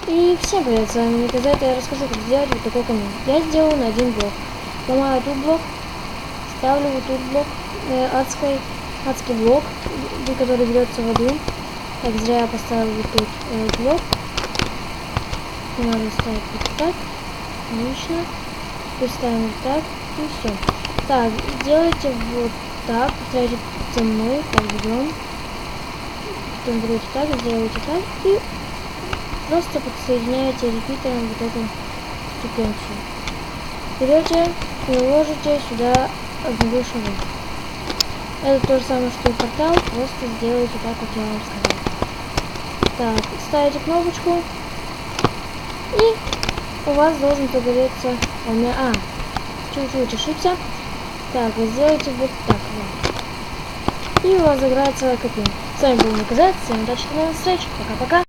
И всем привет, с вами Никазет, и я расскажу, как сделать вот такой камин. Я сделаю на один блок. Ломаю тут блок, ставлю вот тут блок, адский блок, который берется в аду. Так, зря я поставил вот тут блок. Надо ставить вот так. Отлично. Поставим вот так, и все. Так, делайте вот так, повторяйте за мной, так, берем. Потом берете так, сделайте так, и просто подсоединяете репитером вот эту штукенцию. Берете и ложите сюда огневой шарик. Это то же самое, что и портал, просто сделайте так, как я вам сказал. Так, ставите кнопочку, и у вас должен загореться... чуть-чуть ошибся. Так, вы сделаете вот так вот. И у вас загорается копин. С вами был Никазет, всем удачи, до новых встреч, пока-пока.